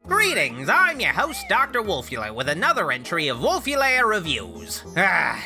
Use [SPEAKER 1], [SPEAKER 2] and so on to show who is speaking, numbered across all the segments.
[SPEAKER 1] Greetings, I'm your host, Dr. Wolfula, with another entry of Wolfula Reviews.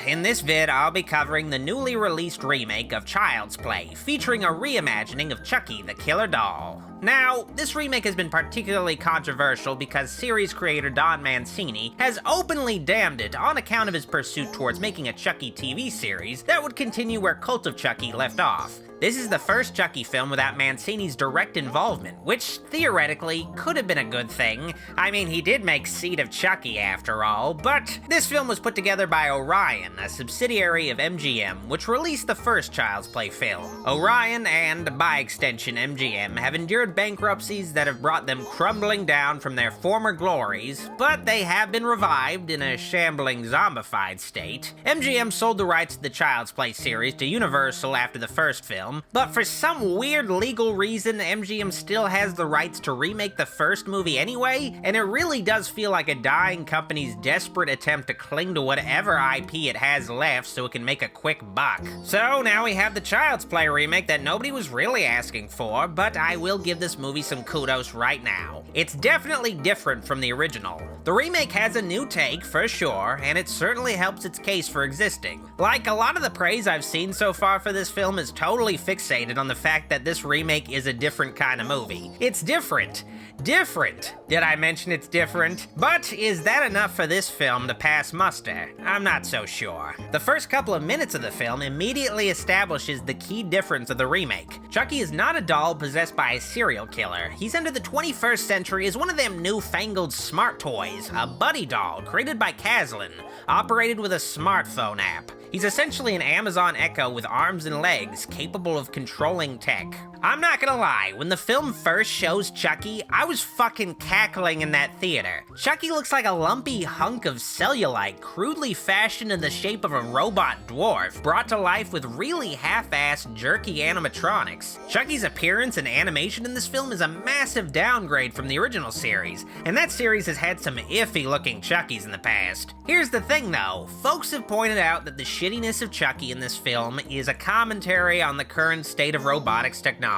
[SPEAKER 1] In this vid, I'll be covering the newly released remake of Child's Play, featuring a reimagining of Chucky the Killer Doll. Now, this remake has been particularly controversial because series creator Don Mancini has openly damned it on account of his pursuit towards making a Chucky TV series that would continue where Cult of Chucky left off. This is the first Chucky film without Mancini's direct involvement, which theoretically could have been a good thing. I mean, he did make Seed of Chucky after all, but this film was put together by Orion, a subsidiary of MGM, which released the first Child's Play film. Orion, and by extension MGM, have endured bankruptcies that have brought them crumbling down from their former glories, but they have been revived in a shambling zombified state. MGM sold the rights to the Child's Play series to Universal after the first film, but for some weird legal reason, MGM still has the rights to remake the first movie anyway, and it really does feel like a dying company's desperate attempt to cling to whatever IP it has left so it can make a quick buck. So now we have the Child's Play remake that nobody was really asking for, but I will give this movie some kudos right now. It's definitely different from the original. The remake has a new take, for sure, and it certainly helps its case for existing. Like, a lot of the praise I've seen so far for this film is totally fixated on the fact that this remake is a different kind of movie. It's different. Different. Did I mention it's different? But is that enough for this film to pass muster? I'm not so sure. The first couple of minutes of the film immediately establishes the key difference of the remake. Chucky is not a doll possessed by a serial killer. He's entered the 21st century as one of them newfangled smart toys, a buddy doll created by Caslin, operated with a smartphone app. He's essentially an Amazon Echo with arms and legs, capable of controlling tech. I'm not gonna lie, when the film first shows Chucky, I was fucking cackling in that theater. Chucky looks like a lumpy hunk of cellulite, crudely fashioned in the shape of a robot dwarf, brought to life with really half-assed, jerky animatronics. Chucky's appearance and animation in this film is a massive downgrade from the original series, and that series has had some iffy-looking Chuckies in the past. Here's the thing though, folks have pointed out that the shittiness of Chucky in this film is a commentary on the current state of robotics technology.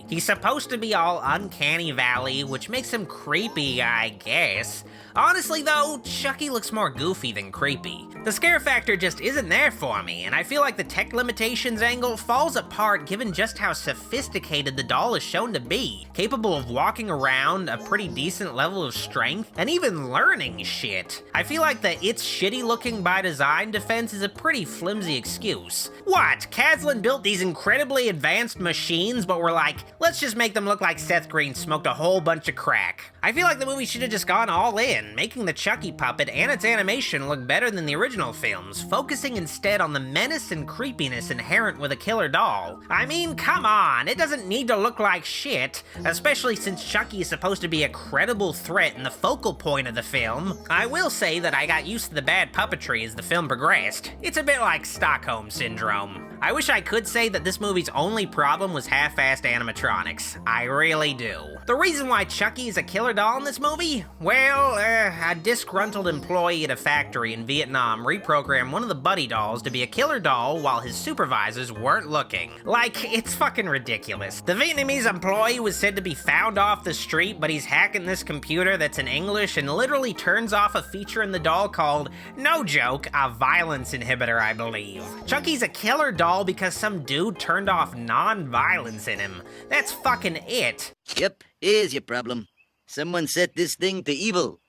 [SPEAKER 1] He's supposed to be all uncanny valley, which makes him creepy, I guess. Honestly though, Chucky looks more goofy than creepy. The scare factor just isn't there for me, and I feel like the tech limitations angle falls apart given just how sophisticated the doll is shown to be, capable of walking around, a pretty decent level of strength, and even learning shit. I feel like the "it's shitty looking by design" defense is a pretty flimsy excuse. What, Caslin built these incredibly advanced machines, but we're like, let's just make them look like Seth Green smoked a whole bunch of crack. I feel like the movie should have just gone all in, making the Chucky puppet and its animation look better than the original films, focusing instead on the menace and creepiness inherent with a killer doll. I mean, come on, it doesn't need to look like shit, especially since Chucky is supposed to be a credible threat and the focal point of the film. I will say that I got used to the bad puppetry as the film progressed. It's a bit like Stockholm Syndrome. I wish I could say that this movie's only problem was half-assed animatronics. I really do. The reason why Chucky is a killer doll in this movie? Well, a disgruntled employee at a factory in Vietnam reprogrammed one of the buddy dolls to be a killer doll while his supervisors weren't looking. Like, it's fucking ridiculous. The Vietnamese employee was said to be found off the street, but he's hacking this computer that's in English and literally turns off a feature in the doll called, no joke, a violence inhibitor, I believe. Chucky's a killer doll because some dude turned off non-violence in him. That's fucking it.
[SPEAKER 2] Yep, here's your problem. Someone set this thing to evil.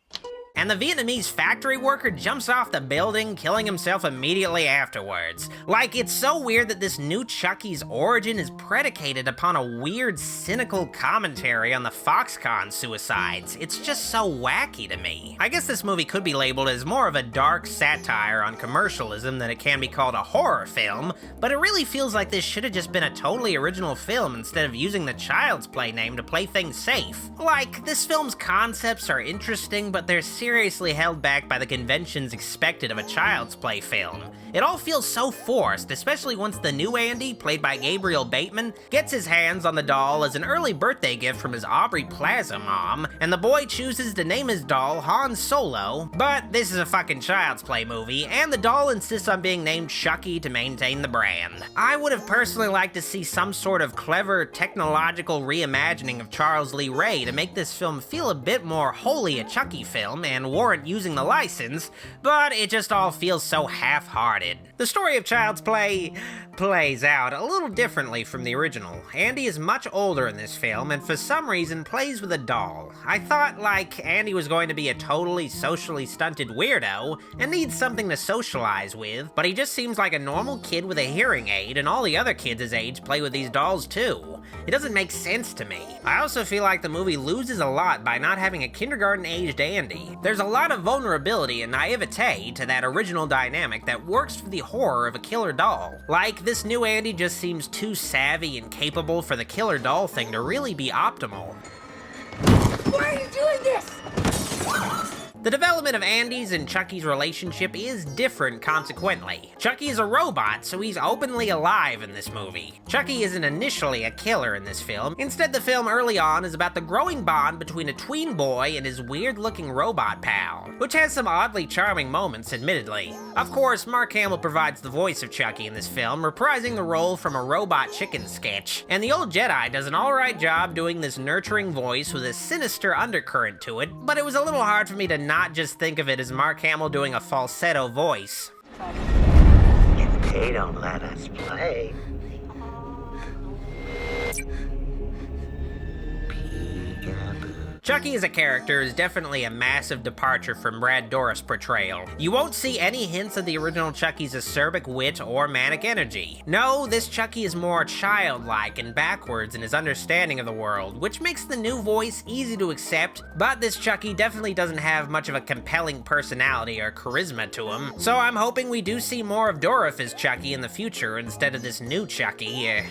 [SPEAKER 1] And the Vietnamese factory worker jumps off the building, killing himself immediately afterwards. Like, it's so weird that this new Chucky's origin is predicated upon a weird, cynical commentary on the Foxconn suicides. It's just so wacky to me. I guess this movie could be labeled as more of a dark satire on commercialism than it can be called a horror film, but it really feels like this should have just been a totally original film instead of using the Child's Play name to play things safe. Like, this film's concepts are interesting, but there's seriously held back by the conventions expected of a Child's Play film. It all feels so forced, especially once the new Andy, played by Gabriel Bateman, gets his hands on the doll as an early birthday gift from his Aubrey Plaza mom, and the boy chooses to name his doll Han Solo, but this is a fucking Child's Play movie, and the doll insists on being named Chucky to maintain the brand. I would have personally liked to see some sort of clever technological reimagining of Charles Lee Ray to make this film feel a bit more wholly a Chucky film and warrant using the license, but it just all feels so half-hearted. The story of Child's Play plays out a little differently from the original. Andy is much older in this film and for some reason plays with a doll. I thought like Andy was going to be a totally socially stunted weirdo and needs something to socialize with, but he just seems like a normal kid with a hearing aid, and all the other kids his age play with these dolls too. It doesn't make sense to me. I also feel like the movie loses a lot by not having a kindergarten-aged Andy. There's a lot of vulnerability and naivete to that original dynamic that works for the horror of a killer doll. Like, this new Andy just seems too savvy and capable for the killer doll thing to really be optimal.
[SPEAKER 3] Why are you doing this?
[SPEAKER 1] The development of Andy's and Chucky's relationship is different consequently. Chucky is a robot, so he's openly alive in this movie. Chucky isn't initially a killer in this film. Instead, the film early on is about the growing bond between a tween boy and his weird-looking robot pal, which has some oddly charming moments, admittedly. Of course, Mark Hamill provides the voice of Chucky in this film, reprising the role from a Robot Chicken sketch, and the old Jedi does an alright job doing this nurturing voice with a sinister undercurrent to it, but it was a little hard for me to not just think of it as Mark Hamill doing a falsetto voice.
[SPEAKER 2] If they don't let us play,
[SPEAKER 1] Chucky as a character is definitely a massive departure from Brad Dourif's portrayal. You won't see any hints of the original Chucky's acerbic wit or manic energy. No, this Chucky is more childlike and backwards in his understanding of the world, which makes the new voice easy to accept, but this Chucky definitely doesn't have much of a compelling personality or charisma to him, so I'm hoping we do see more of Dourif as Chucky in the future instead of this new Chucky.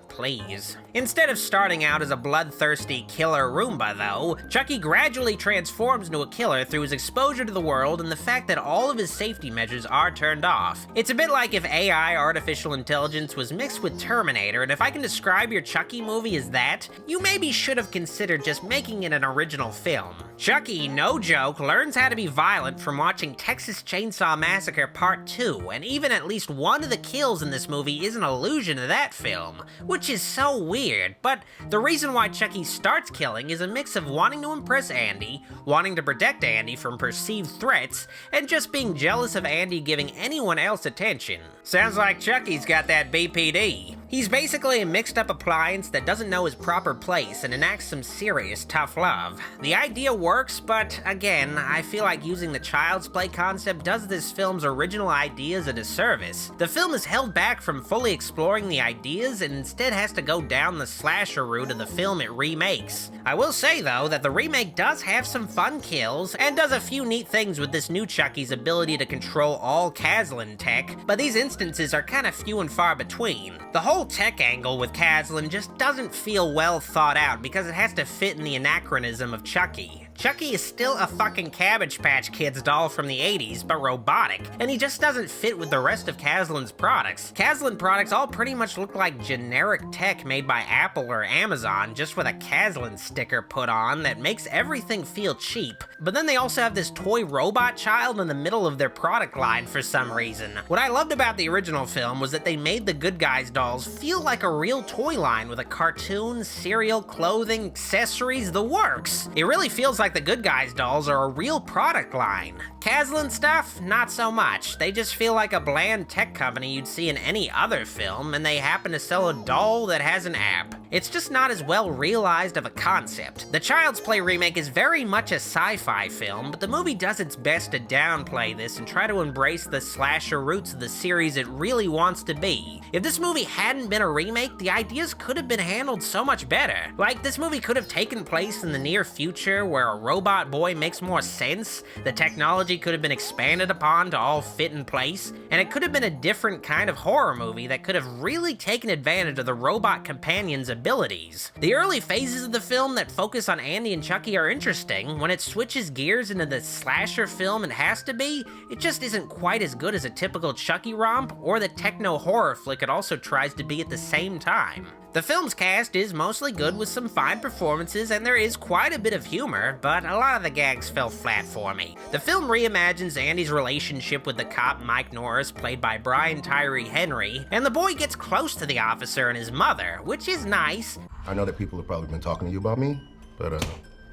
[SPEAKER 1] Please. Instead of starting out as a bloodthirsty killer Roomba, though, Chucky gradually transforms into a killer through his exposure to the world and the fact that all of his safety measures are turned off. It's a bit like if AI, artificial intelligence, was mixed with Terminator, and if I can describe your Chucky movie as that, you maybe should have considered just making it an original film. Chucky, no joke, learns how to be violent from watching Texas Chainsaw Massacre Part 2, and even at least one of the kills in this movie is an allusion to that film, which is so weird, but the reason why Chucky starts killing is a mix of wanting to impress Andy, wanting to protect Andy from perceived threats, and just being jealous of Andy giving anyone else attention. Sounds like Chucky's got that BPD. He's basically a mixed-up appliance that doesn't know his proper place and enacts some serious tough love. The idea works, but again, I feel like using the Child's Play concept does this film's original ideas a disservice. The film is held back from fully exploring the ideas and instead has to go down the slasher route of the film it remakes. I will say, though, that the remake does have some fun kills and does a few neat things with this new Chucky's ability to control all Kazlan tech, but these instances are kind of few and far between. The whole tech angle with Kazlan just doesn't feel well thought out because it has to fit in the anachronism of Chucky. Chucky is still a fucking Cabbage Patch Kids doll from the 80s, but robotic, and he just doesn't fit with the rest of Kazlan's products. Kazlan products all pretty much look like generic tech made by Apple or Amazon, just with a Kazlan sticker put on that makes everything feel cheap. But then they also have this toy robot child in the middle of their product line for some reason. What I loved about the original film was that they made the Good Guys dolls feel like a real toy line with a cartoon, cereal, clothing, accessories, the works. It really feels like the Good Guys dolls are a real product line. Kazlan stuff, not so much. They just feel like a bland tech company you'd see in any other film, and they happen to sell a doll that has an app. It's just not as well realized of a concept. The Child's Play remake is very much a sci-fi film, but the movie does its best to downplay this and try to embrace the slasher roots of the series it really wants to be. If this movie hadn't been a remake, the ideas could have been handled so much better. Like, this movie could have taken place in the near future where a robot boy makes more sense. The technology could have been expanded upon to all fit in place, and it could have been a different kind of horror movie that could have really taken advantage of the robot companion's abilities. The early phases of the film that focus on Andy and Chucky are interesting. When it switches gears into the slasher film it has to be, it just isn't quite as good as a typical Chucky romp or the techno horror flick it also tries to be at the same time. The film's cast is mostly good with some fine performances, and there is quite a bit of humor, but a lot of the gags fell flat for me. The film reimagines Andy's relationship with the cop Mike Norris, played by Brian Tyree Henry, and the boy gets close to the officer and his mother, which is nice.
[SPEAKER 4] I know that people have probably been talking to you about me, but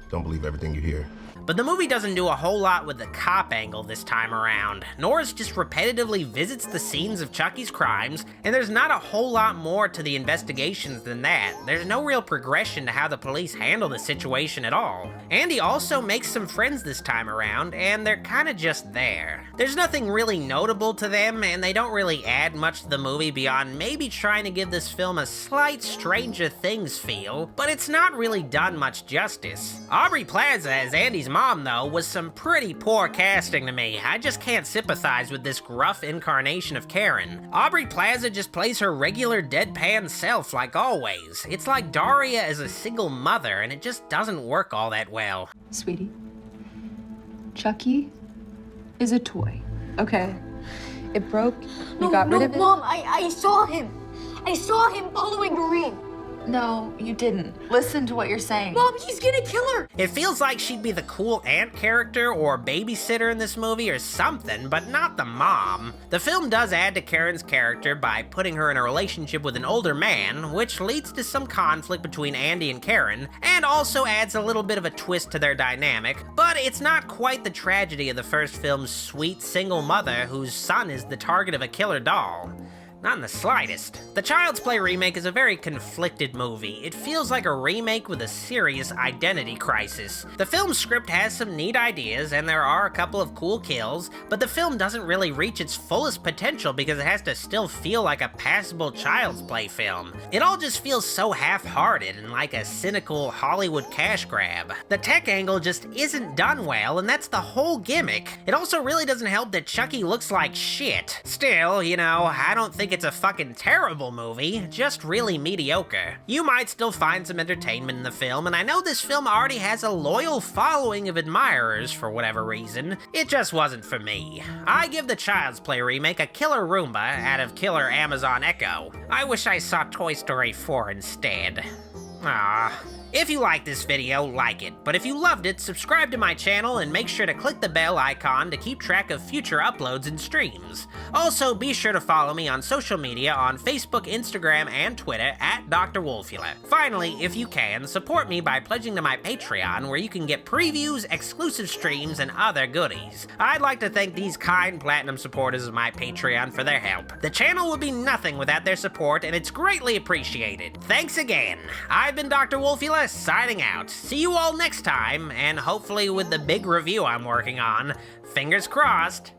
[SPEAKER 4] don't believe everything you hear.
[SPEAKER 1] But the movie doesn't do a whole lot with the cop angle this time around. Norris just repetitively visits the scenes of Chucky's crimes, and there's not a whole lot more to the investigations than that. There's no real progression to how the police handle the situation at all. Andy also makes some friends this time around, and they're kinda just there. There's nothing really notable to them, and they don't really add much to the movie beyond maybe trying to give this film a slight Stranger Things feel, but it's not really done much justice. Aubrey Plaza as Andy's mom, though, was some pretty poor casting to me. I just can't sympathize with this gruff incarnation of Karen. Aubrey Plaza just plays her regular deadpan self like always. It's like Daria as a single mother, and it just doesn't work all that well.
[SPEAKER 5] Sweetie, Chucky is a toy, okay? It broke, you got rid of it.
[SPEAKER 3] Mom, I saw him. I saw him following Doreen.
[SPEAKER 5] No, you didn't. Listen to what you're saying.
[SPEAKER 3] Mom, he's gonna kill her.
[SPEAKER 1] It feels like she'd be the cool aunt character or babysitter in this movie or something, but not the mom. The film does add to Karen's character by putting her in a relationship with an older man, which leads to some conflict between Andy and Karen, and also adds a little bit of a twist to their dynamic, but it's not quite the tragedy of the first film's sweet single mother whose son is the target of a killer doll. Not in the slightest. The Child's Play remake is a very conflicted movie. It feels like a remake with a serious identity crisis. The film's script has some neat ideas, and there are a couple of cool kills, but the film doesn't really reach its fullest potential because it has to still feel like a passable Child's Play film. It all just feels so half-hearted and like a cynical Hollywood cash grab. The tech angle just isn't done well, and that's the whole gimmick. It also really doesn't help that Chucky looks like shit. Still, you know, I don't think it's a fucking terrible movie, just really mediocre. You might still find some entertainment in the film, and I know this film already has a loyal following of admirers for whatever reason. It just wasn't for me. I give the Child's Play remake a killer Roomba out of killer Amazon Echo. I wish I saw Toy Story 4 instead. Ah. If you liked this video, like it, but if you loved it, subscribe to my channel and make sure to click the bell icon to keep track of future uploads and streams. Also, be sure to follow me on social media on Facebook, Instagram, and Twitter at Dr. Wolfula. Finally, if you can, support me by pledging to my Patreon, where you can get previews, exclusive streams, and other goodies. I'd like to thank these kind platinum supporters of my Patreon for their help. The channel would be nothing without their support, and it's greatly appreciated. Thanks again. I've been Dr. Wolfula, signing out. See you all next time, and hopefully with the big review I'm working on. Fingers crossed.